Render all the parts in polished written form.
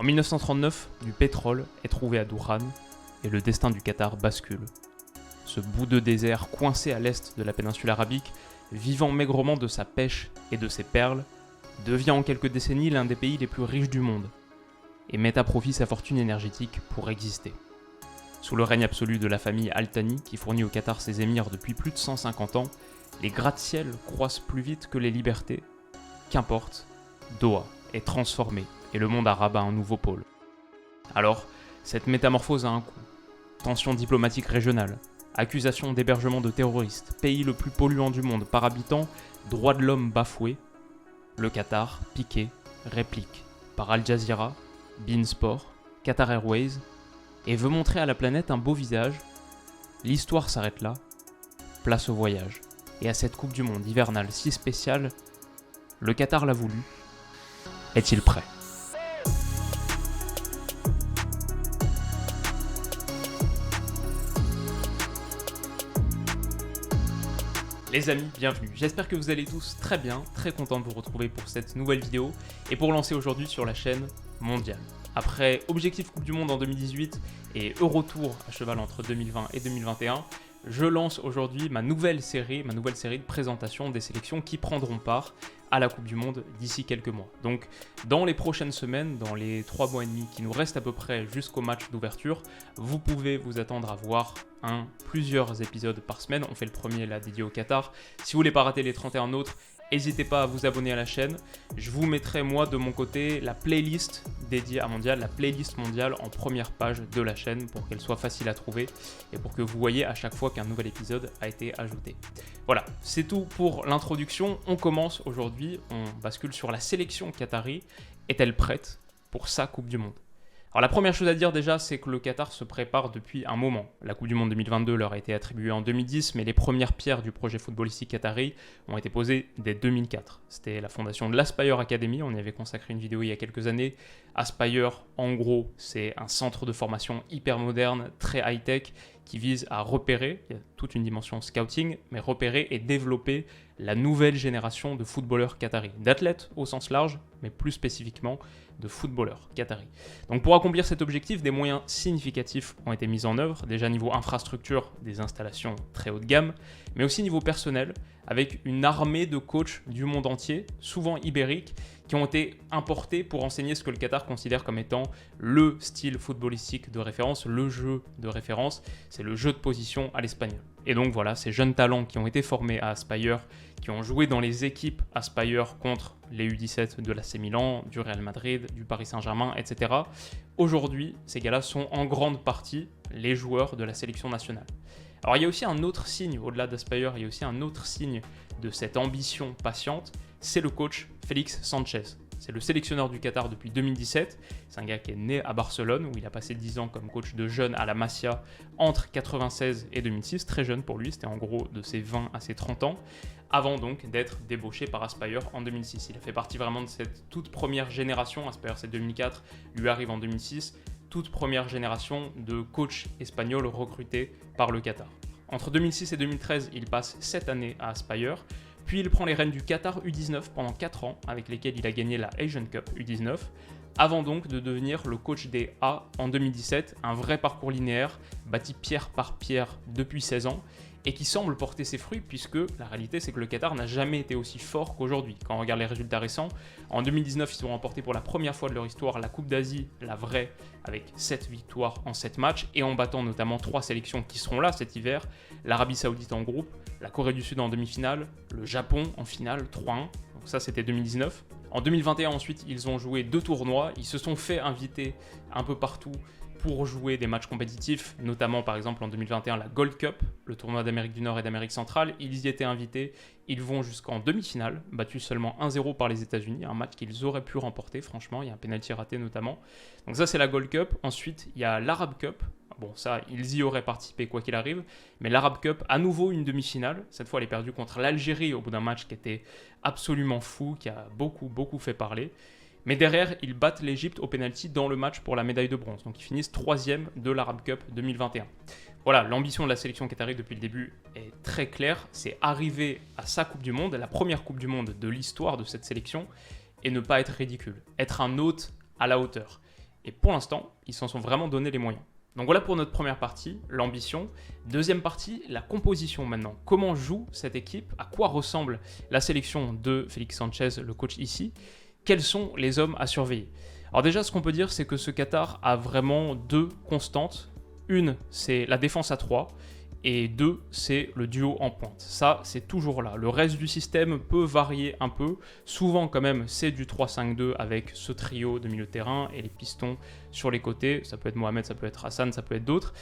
En 1939, du pétrole est trouvé à Doukhan et le destin du Qatar bascule. Ce bout de désert coincé à l'est de la péninsule arabique, vivant maigrement de sa pêche et de ses perles, devient en quelques décennies l'un des pays les plus riches du monde et met à profit sa fortune énergétique pour exister. Sous le règne absolu de la famille Al Thani, qui fournit au Qatar ses émirs depuis plus de 150 ans, les gratte-ciel croissent plus vite que les libertés. Qu'importe, Doha est transformée et le monde arabe a un nouveau pôle. Alors, cette métamorphose a un coût. Tensions diplomatiques régionales, accusations d'hébergement de terroristes, pays le plus polluant du monde par habitant, droits de l'homme bafoués. Le Qatar, piqué, réplique par Al Jazeera, Beansport, Qatar Airways, et veut montrer à la planète un beau visage. L'histoire s'arrête là, place au voyage. Et à cette Coupe du Monde hivernale si spéciale, le Qatar l'a voulu. Est-il prêt ? Les amis, bienvenue. J'espère que vous allez tous très bien, très content de vous retrouver pour cette nouvelle vidéo et pour lancer aujourd'hui sur la chaîne mondiale. Après Objectif Coupe du Monde en 2018 et Eurotour à cheval entre 2020 et 2021, je lance aujourd'hui ma nouvelle série de présentation des sélections qui prendront part à la Coupe du Monde d'ici quelques mois. Donc dans les prochaines semaines, dans les 3 mois et demi qui nous restent à peu près jusqu'au match d'ouverture, vous pouvez vous attendre à voir plusieurs épisodes par semaine. On fait le premier là dédié au Qatar. Si vous voulez pas rater les 31 autres, n'hésitez pas à vous abonner à la chaîne. Je vous mettrai moi de mon côté la playlist dédiée à Mondial, la playlist mondiale en première page de la chaîne pour qu'elle soit facile à trouver et pour que vous voyez à chaque fois qu'un nouvel épisode a été ajouté. Voilà, c'est tout pour l'introduction. On commence aujourd'hui, on bascule sur la sélection qatari. Est-elle prête pour sa Coupe du Monde ? Alors la première chose à dire déjà, c'est que le Qatar se prépare depuis un moment. La Coupe du Monde 2022 leur a été attribuée en 2010, mais les premières pierres du projet footballistique qatari ont été posées dès 2004. C'était la fondation de l'Aspire Academy, on y avait consacré une vidéo il y a quelques années. Aspire, en gros, c'est un centre de formation hyper moderne, très high-tech, qui vise à repérer, il y a toute une dimension scouting, mais repérer et développer la nouvelle génération de footballeurs qataris, d'athlètes au sens large, mais plus spécifiquement de footballeurs qataris. Donc pour accomplir cet objectif, des moyens significatifs ont été mis en œuvre, déjà niveau infrastructure, des installations très haut de gamme, mais aussi niveau personnel, avec une armée de coachs du monde entier, souvent ibériques, qui ont été importés pour enseigner ce que le Qatar considère comme étant le style footballistique de référence, le jeu de référence, c'est le jeu de position à l'espagnol. Et donc voilà, ces jeunes talents qui ont été formés à Aspire, qui ont joué dans les équipes Aspire contre les U17 de l'AC Milan, du Real Madrid, du Paris Saint-Germain, etc. Aujourd'hui, ces gars-là sont en grande partie les joueurs de la sélection nationale. Alors il y a aussi un autre signe, au-delà d'Aspire, il y a aussi un autre signe de cette ambition patiente, c'est le coach Félix Sanchez. C'est le sélectionneur du Qatar depuis 2017. C'est un gars qui est né à Barcelone, où il a passé 10 ans comme coach de jeunes à la Masia entre 1996 et 2006. Très jeune pour lui, c'était en gros de ses 20 à ses 30 ans, avant donc d'être débauché par Aspire en 2006. Il a fait partie vraiment de cette toute première génération, Aspire c'est 2004, lui arrive en 2006, toute première génération de coachs espagnols recrutés par le Qatar. Entre 2006 et 2013, il passe 7 années à Aspire, puis il prend les rênes du Qatar U19 pendant 4 ans, avec lesquels il a gagné la Asian Cup U19, avant donc de devenir le coach des A en 2017, un vrai parcours linéaire, bâti pierre par pierre depuis 16 ans, et qui semble porter ses fruits, puisque la réalité c'est que le Qatar n'a jamais été aussi fort qu'aujourd'hui. Quand on regarde les résultats récents, en 2019 ils ont remporté pour la première fois de leur histoire la Coupe d'Asie, la vraie, avec 7 victoires en 7 matchs, et en battant notamment 3 sélections qui seront là cet hiver, l'Arabie Saoudite en groupe, la Corée du Sud en demi-finale, le Japon en finale 3-1, donc ça c'était 2019. En 2021 ensuite ils ont joué 2 tournois, ils se sont fait inviter un peu partout pour jouer des matchs compétitifs, notamment par exemple en 2021 la Gold Cup, le tournoi d'Amérique du Nord et d'Amérique centrale. Ils y étaient invités, ils vont jusqu'en demi-finale, battus seulement 1-0 par les États-Unis, un match qu'ils auraient pu remporter, franchement, il y a un penalty raté notamment. Donc ça c'est la Gold Cup. Ensuite il y a l'Arab Cup, bon ça ils y auraient participé quoi qu'il arrive, mais l'Arab Cup à nouveau une demi-finale, cette fois elle est perdue contre l'Algérie au bout d'un match qui était absolument fou, qui a beaucoup fait parler. Mais derrière, ils battent l'Égypte au pénalty dans le match pour la médaille de bronze. Donc ils finissent 3e de l'Arab Cup 2021. Voilà, l'ambition de la sélection qatari depuis le début est très claire. C'est arriver à sa Coupe du Monde, la première Coupe du Monde de l'histoire de cette sélection, et ne pas être ridicule. Être un hôte à la hauteur. Et pour l'instant, ils s'en sont vraiment donné les moyens. Donc voilà pour notre première partie, l'ambition. Deuxième partie, la composition maintenant. Comment joue cette équipe? À quoi ressemble la sélection de Félix Sanchez, le coach ici? Quels sont les hommes à surveiller? Alors déjà, ce qu'on peut dire, c'est que ce Qatar a vraiment deux constantes. Une, c'est la défense à 3. Et 2, c'est le duo en pointe. Ça, c'est toujours là. Le reste du système peut varier un peu. Souvent, quand même, c'est du 3-5-2 avec ce trio de milieu de terrain et les pistons sur les côtés. Ça peut être Mohamed, ça peut être Hassan, ça peut être d'autres.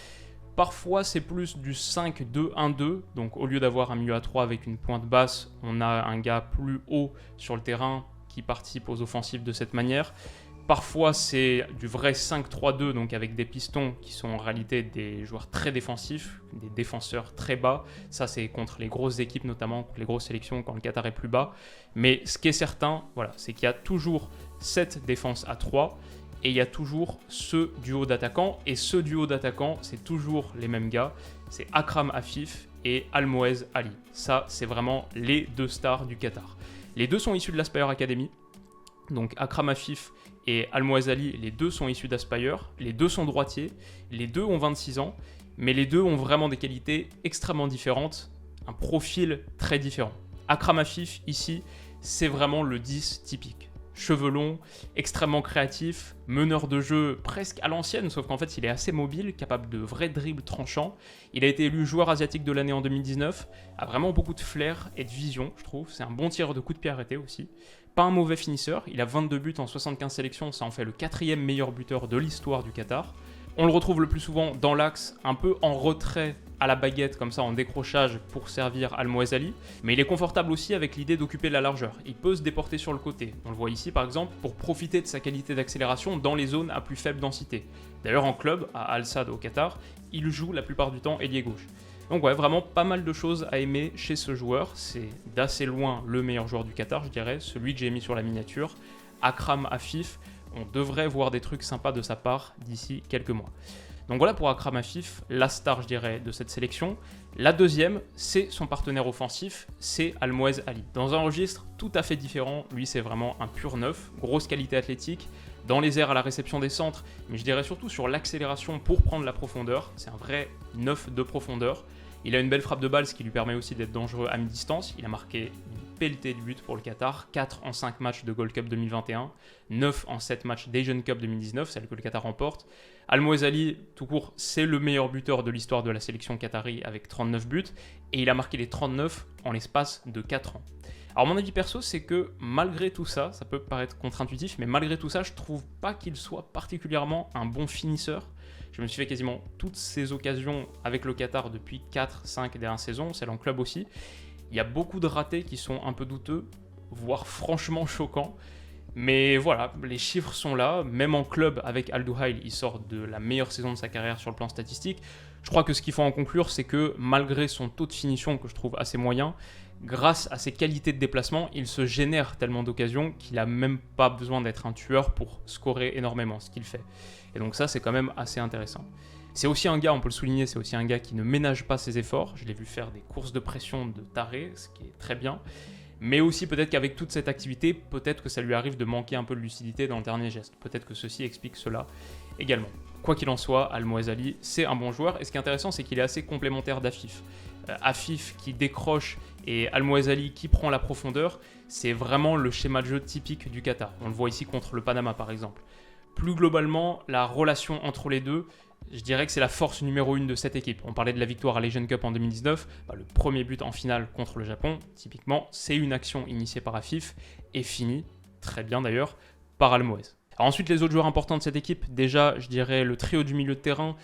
Parfois, c'est plus du 5-2-1-2. Donc, au lieu d'avoir un milieu à 3 avec une pointe basse, on a un gars plus haut sur le terrain qui participe aux offensives de cette manière. Parfois, c'est du vrai 5-3-2, donc avec des pistons qui sont en réalité des joueurs très défensifs, des défenseurs très bas. Ça, c'est contre les grosses équipes, notamment contre les grosses sélections, quand le Qatar est plus bas. Mais ce qui est certain, voilà, c'est qu'il y a toujours cette défense à 3 et il y a toujours ce duo d'attaquants. Et ce duo d'attaquants, c'est toujours les mêmes gars. C'est Akram Afif et Almoez Ali. Ça, c'est vraiment les deux stars du Qatar. Les deux sont issus de l'Aspire Academy. Donc Akram Afif et Almoez Ali, les deux sont issus d'Aspire, les deux sont droitiers, les deux ont 26 ans, mais les deux ont vraiment des qualités extrêmement différentes, un profil très différent. Akram Afif, ici, c'est vraiment le 10 typique. Cheveux longs, extrêmement créatif, meneur de jeu presque à l'ancienne, sauf qu'en fait il est assez mobile, capable de vrais dribbles tranchants. Il a été élu joueur asiatique de l'année en 2019, a vraiment beaucoup de flair et de vision, je trouve. C'est un bon tireur de coup de pied arrêté aussi. Pas un mauvais finisseur, il a 22 buts en 75 sélections, ça en fait le 4e meilleur buteur de l'histoire du Qatar. On le retrouve le plus souvent dans l'axe, un peu en retrait à la baguette, comme ça en décrochage pour servir Almoez Ali, mais il est confortable aussi avec l'idée d'occuper la largeur. Il peut se déporter sur le côté, on le voit ici par exemple, pour profiter de sa qualité d'accélération dans les zones à plus faible densité. D'ailleurs en club, à Al Sadd au Qatar, il joue la plupart du temps ailier gauche. Donc ouais, vraiment pas mal de choses à aimer chez ce joueur. C'est d'assez loin le meilleur joueur du Qatar, je dirais, celui que j'ai mis sur la miniature. Akram Afif, on devrait voir des trucs sympas de sa part d'ici quelques mois. Donc voilà pour Akram Afif, la star, je dirais, de cette sélection. La deuxième, c'est son partenaire offensif, c'est Almoez Ali. Dans un registre tout à fait différent, lui c'est vraiment un pur neuf, grosse qualité athlétique, dans les airs à la réception des centres, mais je dirais surtout sur l'accélération pour prendre la profondeur. C'est un vrai neuf de profondeur. Il a une belle frappe de balle, ce qui lui permet aussi d'être dangereux à mi-distance. Il a marqué une pelletée de buts pour le Qatar, 4 en 5 matchs de Gold Cup 2021, 9 en 7 matchs d'Asian Cup 2019, celle que le Qatar remporte. Almoez Ali, tout court, c'est le meilleur buteur de l'histoire de la sélection qatari avec 39 buts, et il a marqué les 39 en l'espace de 4 ans. Alors mon avis perso, c'est que malgré tout ça, ça peut paraître contre-intuitif, mais malgré tout ça, je trouve pas qu'il soit particulièrement un bon finisseur. Je me suis fait quasiment toutes ces occasions avec le Qatar depuis 4-5 dernières saisons, celle en club aussi. Il y a beaucoup de ratés qui sont un peu douteux, voire franchement choquants. Mais voilà, les chiffres sont là. Même en club avec Al Duhail, il sort de la meilleure saison de sa carrière sur le plan statistique. Je crois que ce qu'il faut en conclure, c'est que malgré son taux de finition que je trouve assez moyen, grâce à ses qualités de déplacement, il se génère tellement d'occasions qu'il n'a même pas besoin d'être un tueur pour scorer énormément, ce qu'il fait. Et donc ça, c'est quand même assez intéressant. C'est aussi un gars, on peut le souligner, c'est aussi un gars qui ne ménage pas ses efforts. Je l'ai vu faire des courses de pression de taré, ce qui est très bien. Mais aussi peut-être qu'avec toute cette activité, peut-être que ça lui arrive de manquer un peu de lucidité dans le dernier geste. Peut-être que ceci explique cela également. Quoi qu'il en soit, Almoez Ali, c'est un bon joueur. Et ce qui est intéressant, c'est qu'il est assez complémentaire d'Afif. Afif qui décroche et Almoez Ali qui prend la profondeur, c'est vraiment le schéma de jeu typique du Qatar. On le voit ici contre le Panama par exemple. Plus globalement, la relation entre les deux, je dirais que c'est la force numéro 1 de cette équipe. On parlait de la victoire à l'Asian Cup en 2019. Le premier but en finale contre le Japon, typiquement, c'est une action initiée par Afif et finie, très bien d'ailleurs, par Almoez. Alors ensuite, les autres joueurs importants de cette équipe, déjà, je dirais le trio du milieu de terrain,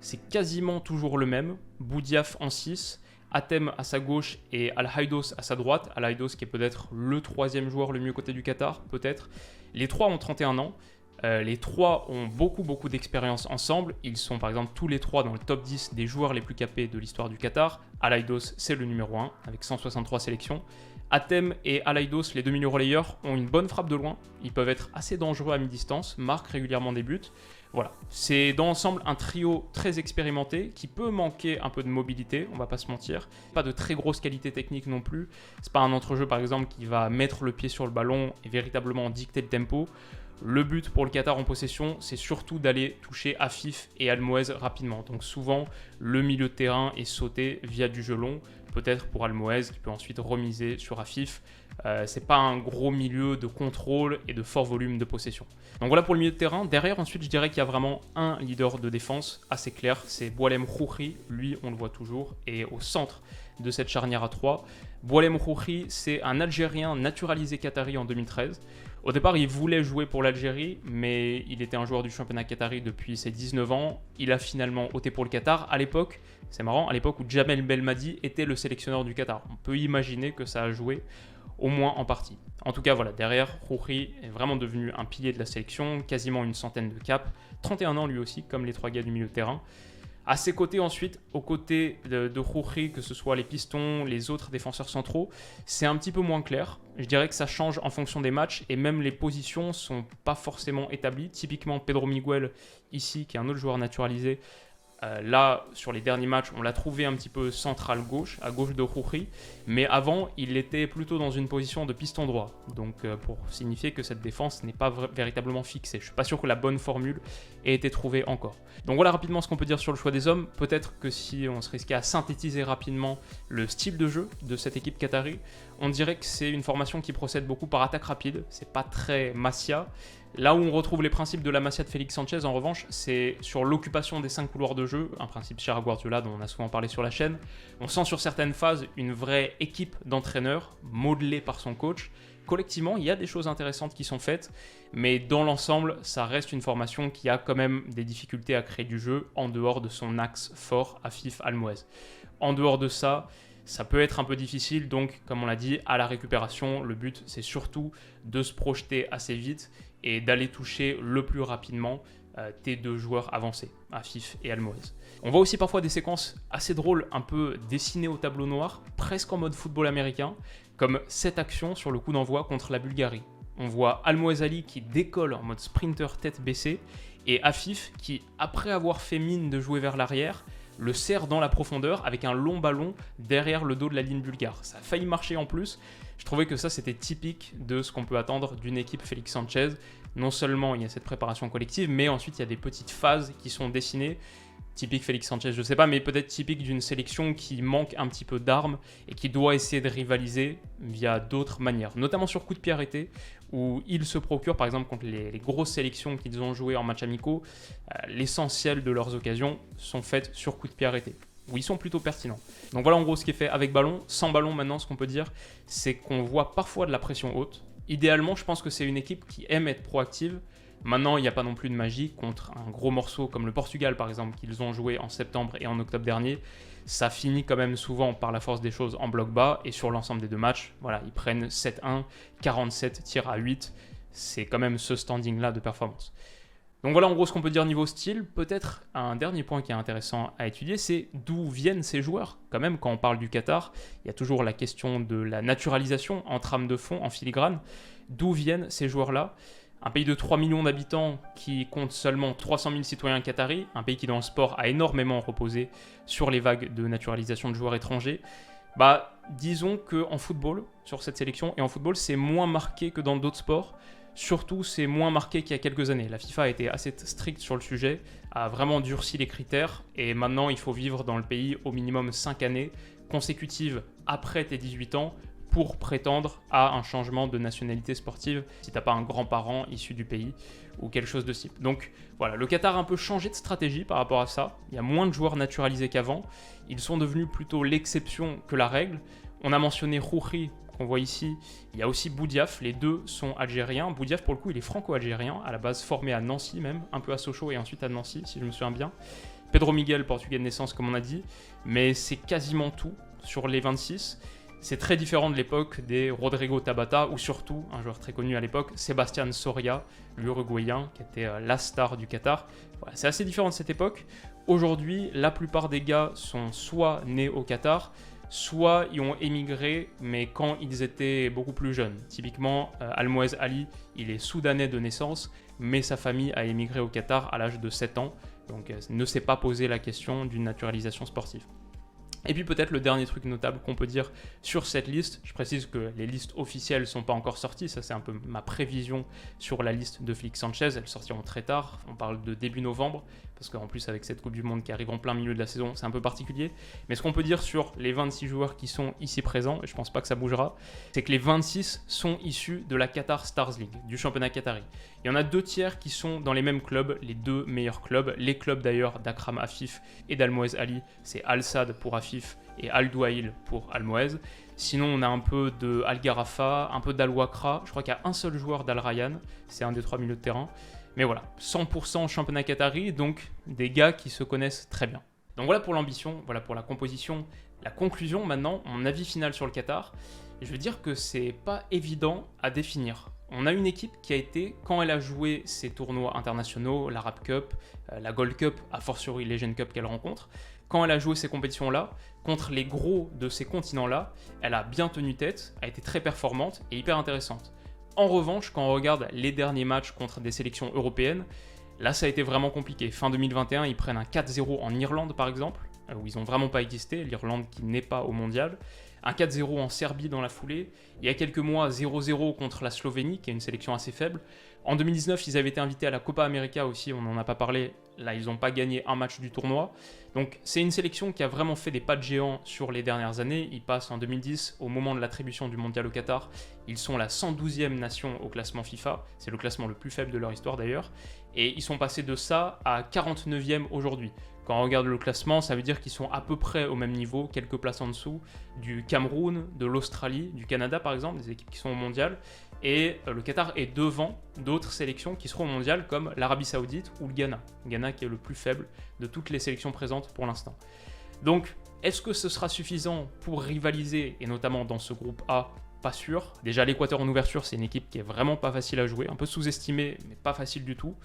c'est quasiment toujours le même. Boudiaf en 6, Hatem à sa gauche et Al-Haïdos à sa droite. Al-Haïdos qui est peut-être le troisième joueur le mieux coté du Qatar, peut-être. Les trois ont 31 ans. Les trois ont beaucoup d'expérience ensemble. Ils sont par exemple tous les trois dans le top 10 des joueurs les plus capés de l'histoire du Qatar. Al-Haïdos, c'est le numéro 1 avec 163 sélections. Hatem et Al-Haïdos, les deux milieux relayeurs, ont une bonne frappe de loin. Ils peuvent être assez dangereux à mi-distance, marquent régulièrement des buts. Voilà, c'est dans l'ensemble un trio très expérimenté qui peut manquer un peu de mobilité, on va pas se mentir. Pas de très grosse qualité technique non plus. C'est pas un entrejeu par exemple qui va mettre le pied sur le ballon et véritablement dicter le tempo. Le but pour le Qatar en possession, c'est surtout d'aller toucher Afif et Almoez rapidement. Donc souvent, le milieu de terrain est sauté via du jeu long, peut-être pour Almoez qui peut ensuite remiser sur Afif. C'est pas un gros milieu de contrôle et de fort volume de possession. Donc voilà pour le milieu de terrain. Derrière, ensuite, je dirais qu'il y a vraiment un leader de défense assez clair, c'est Boualem Khoukhi. Lui, on le voit toujours, et au centre de cette charnière à 3. Boualem Khoukhi, c'est un Algérien naturalisé qatari en 2013. Au départ, il voulait jouer pour l'Algérie, mais il était un joueur du championnat qatari depuis ses 19 ans. Il a finalement opté pour le Qatar. À l'époque, c'est marrant, à l'époque où Djamel Belmadi était le sélectionneur du Qatar. On peut imaginer que ça a joué au moins en partie. En tout cas, voilà, derrière, Khoukhi est vraiment devenu un pilier de la sélection, quasiment une centaine de caps, 31 ans lui aussi, comme les 3 gars du milieu de terrain. À ses côtés ensuite, aux côtés de Khoukhi, que ce soit les pistons, les autres défenseurs centraux, c'est un petit peu moins clair. Je dirais que ça change en fonction des matchs et même les positions sont pas forcément établies. Typiquement Pedro Miguel, ici, qui est un autre joueur naturalisé, là, sur les derniers matchs, on l'a trouvé un petit peu central gauche, à gauche de Khoukhi, mais avant, il était plutôt dans une position de piston droit. Donc, pour signifier que cette défense n'est pas véritablement fixée. Je ne suis pas sûr que la bonne formule ait été trouvée encore. Donc voilà rapidement ce qu'on peut dire sur le choix des hommes. Peut-être que si on se risquait à synthétiser rapidement le style de jeu de cette équipe qatari, on dirait que c'est une formation qui procède beaucoup par attaque rapide. C'est pas très Masia. Là où on retrouve les principes de la Masia de Félix Sanchez, en revanche, c'est sur l'occupation des 5 couloirs de jeu, un principe cher à Guardiola dont on a souvent parlé sur la chaîne. On sent sur certaines phases une vraie équipe d'entraîneurs modelée par son coach. Collectivement, il y a des choses intéressantes qui sont faites, mais dans l'ensemble, ça reste une formation qui a quand même des difficultés à créer du jeu en dehors de son axe fort, Afif Almoez. En dehors de ça, ça peut être un peu difficile, donc comme on l'a dit, à la récupération, le but c'est surtout de se projeter assez vite et d'aller toucher le plus rapidement tes 2 joueurs avancés, Afif et Almoez. On voit aussi parfois des séquences assez drôles, un peu dessinées au tableau noir, presque en mode football américain, comme cette action sur le coup d'envoi contre la Bulgarie. On voit Almoez Ali qui décolle en mode sprinter tête baissée et Afif qui, après avoir fait mine de jouer vers l'arrière, le serre dans la profondeur avec un long ballon derrière le dos de la ligne bulgare. Ça a failli marcher en plus. Je trouvais que ça, c'était typique de ce qu'on peut attendre d'une équipe Félix Sanchez. Non seulement il y a cette préparation collective, mais ensuite il y a des petites phases qui sont dessinées. Typique Félix Sanchez, je ne sais pas, mais peut-être typique d'une sélection qui manque un petit peu d'armes et qui doit essayer de rivaliser via d'autres manières. Notamment sur coup de pied arrêté, où ils se procurent, par exemple, contre les grosses sélections qu'ils ont jouées en match amicaux, l'essentiel de leurs occasions sont faites sur coup de pied arrêté, où ils sont plutôt pertinents. Donc voilà en gros ce qui est fait avec ballon. Sans ballon maintenant, ce qu'on peut dire, c'est qu'on voit parfois de la pression haute. Idéalement, je pense que c'est une équipe qui aime être proactive. Maintenant, il n'y a pas non plus de magie contre un gros morceau comme le Portugal, par exemple, qu'ils ont joué en septembre et en octobre dernier. Ça finit quand même souvent par la force des choses en bloc bas. Et sur l'ensemble des 2 matchs, voilà, ils prennent 7-1, 47 tirs à 8. C'est quand même ce standing-là de performance. Donc voilà en gros ce qu'on peut dire niveau style. Peut-être un dernier point qui est intéressant à étudier, c'est d'où viennent ces joueurs. Quand même, quand on parle du Qatar, il y a toujours la question de la naturalisation en trame de fond, en filigrane. D'où viennent ces joueurs-là ? Un pays de 3 millions d'habitants qui compte seulement 300 000 citoyens qataris, un pays qui dans le sport a énormément reposé sur les vagues de naturalisation de joueurs étrangers, disons qu'en football, sur cette sélection, et en football c'est moins marqué que dans d'autres sports, surtout c'est moins marqué qu'il y a quelques années. La FIFA a été assez stricte sur le sujet, a vraiment durci les critères, et maintenant il faut vivre dans le pays au minimum 5 années consécutives après tes 18 ans, pour prétendre à un changement de nationalité sportive si tu n'as pas un grand-parent issu du pays ou quelque chose de ce type. Donc voilà, le Qatar a un peu changé de stratégie par rapport à ça. Il y a moins de joueurs naturalisés qu'avant. Ils sont devenus plutôt l'exception que la règle. On a mentionné Khoukhi, qu'on voit ici. Il y a aussi Boudiaf, les 2 sont algériens. Boudiaf, pour le coup, il est franco-algérien, à la base formé à Nancy même, un peu à Sochaux et ensuite à Nancy, si je me souviens bien. Pedro Miguel, portugais de naissance, comme on a dit. Mais c'est quasiment tout sur les 26. C'est très différent de l'époque des Rodrigo Tabata ou surtout, un joueur très connu à l'époque, Sébastien Soria, l'Uruguayen, qui était la star du Qatar. Voilà, c'est assez différent de cette époque. Aujourd'hui, la plupart des gars sont soit nés au Qatar, soit ils ont émigré, mais quand ils étaient beaucoup plus jeunes. Typiquement, Almoez Ali, il est soudanais de naissance, mais sa famille a émigré au Qatar à l'âge de 7 ans, donc ne s'est pas posé la question d'une naturalisation sportive. Et puis peut-être le dernier truc notable qu'on peut dire sur cette liste, je précise que les listes officielles ne sont pas encore sorties, ça c'est un peu ma prévision sur la liste de Félix Sanchez, elles sortiront très tard, on parle de début novembre, parce qu'en plus avec cette Coupe du Monde qui arrive en plein milieu de la saison, c'est un peu particulier. Mais ce qu'on peut dire sur les 26 joueurs qui sont ici présents, et je pense pas que ça bougera, c'est que les 26 sont issus de la Qatar Stars League, du championnat qatari. Il y en a 2 tiers qui sont dans les mêmes clubs, les 2 meilleurs clubs, les clubs d'ailleurs d'Akram Afif et d'Almoez Ali, c'est Al Sadd pour Afif et Al Douail pour Almoez. Sinon, on a un peu de Al Gharafa, un peu d'Al Wakra. Je crois qu'il y a un seul joueur d'Al Rayyan, c'est un des 3 milieux de terrain. Mais voilà, 100% championnat qatari, donc des gars qui se connaissent très bien. Donc voilà pour l'ambition, voilà pour la composition. La conclusion maintenant, mon avis final sur le Qatar. Je veux dire que c'est pas évident à définir. On a une équipe qui a été, quand elle a joué ses tournois internationaux, l'Arab Cup, la Gold Cup, a fortiori Legend Cup qu'elle rencontre, quand elle a joué ces compétitions-là, contre les gros de ces continents-là, elle a bien tenu tête, a été très performante et hyper intéressante. En revanche, quand on regarde les derniers matchs contre des sélections européennes, là ça a été vraiment compliqué. Fin 2021, ils prennent un 4-0 en Irlande par exemple, où ils n'ont vraiment pas existé, l'Irlande qui n'est pas au mondial. Un 4-0 en Serbie dans la foulée. Il y a quelques mois, 0-0 contre la Slovénie, qui est une sélection assez faible. En 2019, ils avaient été invités à la Copa América aussi, on n'en a pas parlé. Là, ils n'ont pas gagné un match du tournoi. Donc, c'est une sélection qui a vraiment fait des pas de géant sur les dernières années. Ils passent en 2010, au moment de l'attribution du mondial au Qatar. Ils sont la 112e nation au classement FIFA. C'est le classement le plus faible de leur histoire d'ailleurs. Et ils sont passés de ça à 49e aujourd'hui. Quand on regarde le classement, ça veut dire qu'ils sont à peu près au même niveau, quelques places en dessous, du Cameroun, de l'Australie, du Canada par exemple, des équipes qui sont au mondial. Et le Qatar est devant d'autres sélections qui seront au mondial comme l'Arabie Saoudite ou le Ghana. Ghana qui est le plus faible de toutes les sélections présentes pour l'instant. Donc, est-ce que ce sera suffisant pour rivaliser, et notamment dans ce groupe A? Pas sûr. Déjà, l'Équateur en ouverture, c'est une équipe qui est vraiment pas facile à jouer, un peu sous-estimée, mais pas facile du tout.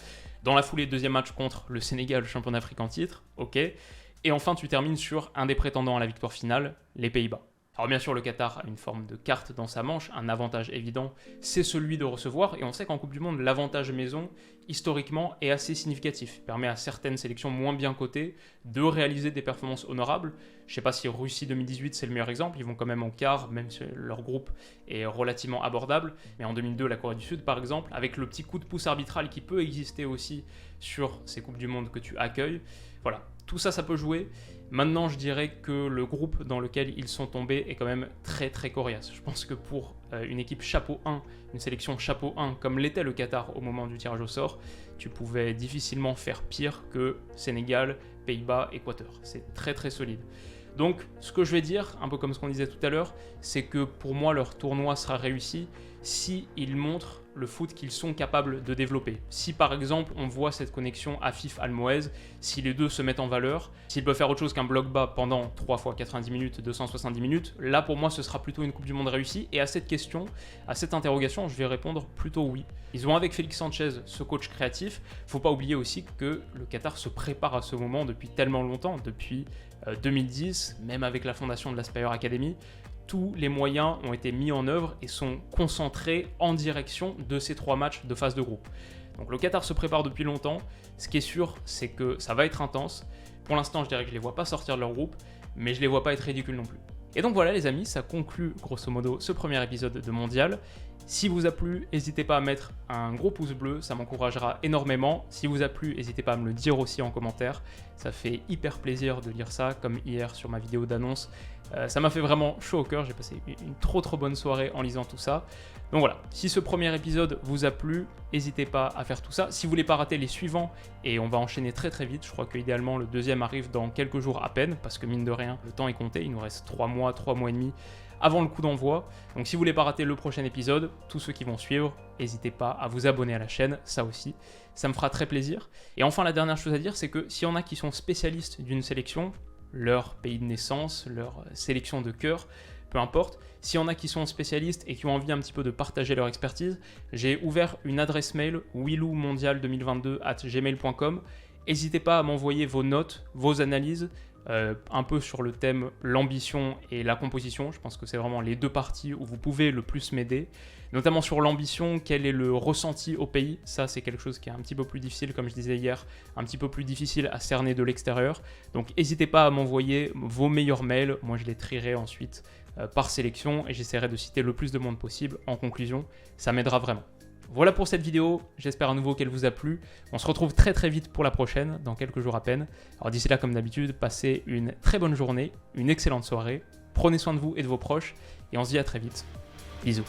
Dans la foulée, deuxième match contre le Sénégal, champion d'Afrique en titre, ok. Et enfin, tu termines sur un des prétendants à la victoire finale, les Pays-Bas. Alors bien sûr, le Qatar a une forme de carte dans sa manche, un avantage évident, c'est celui de recevoir, et on sait qu'en Coupe du Monde, l'avantage maison, historiquement, est assez significatif. Il permet à certaines sélections moins bien cotées de réaliser des performances honorables. Je ne sais pas si Russie 2018 c'est le meilleur exemple, ils vont quand même en quart, même si leur groupe est relativement abordable, mais en 2002, la Corée du Sud par exemple, avec le petit coup de pouce arbitral qui peut exister aussi sur ces Coupes du Monde que tu accueilles, voilà, tout ça, ça peut jouer. Maintenant, je dirais que le groupe dans lequel ils sont tombés est quand même très très coriace. Je pense que pour une équipe chapeau 1, une sélection chapeau 1, comme l'était le Qatar au moment du tirage au sort, tu pouvais difficilement faire pire que Sénégal, Pays-Bas, Équateur. C'est très très solide. Donc, ce que je vais dire, un peu comme ce qu'on disait tout à l'heure, c'est que pour moi, leur tournoi sera réussi si ils montrent le foot qu'ils sont capables de développer. Si par exemple on voit cette connexion Afif-Almoez, si les deux se mettent en valeur, s'ils peuvent faire autre chose qu'un bloc bas pendant 3 fois 90 minutes, 270 minutes, là pour moi ce sera plutôt une Coupe du Monde réussie. Et à cette question, à cette interrogation, je vais répondre plutôt oui. Ils ont avec Félix Sanchez ce coach créatif. Faut pas oublier aussi que le Qatar se prépare à ce moment depuis tellement longtemps, depuis 2010, même avec la fondation de la Spire Academy. Tous les moyens ont été mis en œuvre et sont concentrés en direction de ces 3 matchs de phase de groupe. Donc le Qatar se prépare depuis longtemps. Ce qui est sûr, c'est que ça va être intense. Pour l'instant, je dirais que je ne les vois pas sortir de leur groupe, mais je ne les vois pas être ridicules non plus. Et donc voilà les amis, ça conclut grosso modo ce premier épisode de Mondial. Si vous a plu, n'hésitez pas à mettre un gros pouce bleu, ça m'encouragera énormément. Si vous a plu, n'hésitez pas à me le dire aussi en commentaire. Ça fait hyper plaisir de lire ça, comme hier sur ma vidéo d'annonce. Ça m'a fait vraiment chaud au cœur, j'ai passé une trop bonne soirée en lisant tout ça. Donc voilà, si ce premier épisode vous a plu, n'hésitez pas à faire tout ça. Si vous voulez pas rater les suivants, et on va enchaîner très vite, je crois qu'idéalement le deuxième arrive dans quelques jours à peine, parce que mine de rien, le temps est compté, il nous reste 3 mois et demi avant le coup d'envoi. Donc si vous voulez pas rater le prochain épisode, tous ceux qui vont suivre, n'hésitez pas à vous abonner à la chaîne, ça aussi, ça me fera très plaisir. Et enfin la dernière chose à dire, c'est que s'il y en a qui sont spécialistes d'une sélection, leur pays de naissance, leur sélection de cœur, peu importe, s'il y en a qui sont spécialistes et qui ont envie un petit peu de partager leur expertise, j'ai ouvert une adresse mail willoumondial2022@gmail.com. N'hésitez pas à m'envoyer vos notes, vos analyses, un peu sur le thème l'ambition et la composition. Je pense que c'est vraiment les deux parties où vous pouvez le plus m'aider. Notamment sur l'ambition, quel est le ressenti au pays. Ça, c'est quelque chose qui est un petit peu plus difficile, comme je disais hier, un petit peu plus difficile à cerner de l'extérieur. Donc n'hésitez pas à m'envoyer vos meilleurs mails. Moi, je les trierai ensuite par sélection et j'essaierai de citer le plus de monde possible en conclusion. Ça m'aidera vraiment. Voilà pour cette vidéo, j'espère à nouveau qu'elle vous a plu. On se retrouve très très vite pour la prochaine, dans quelques jours à peine. Alors d'ici là, comme d'habitude, passez une très bonne journée, une excellente soirée. Prenez soin de vous et de vos proches et on se dit à très vite. Bisous.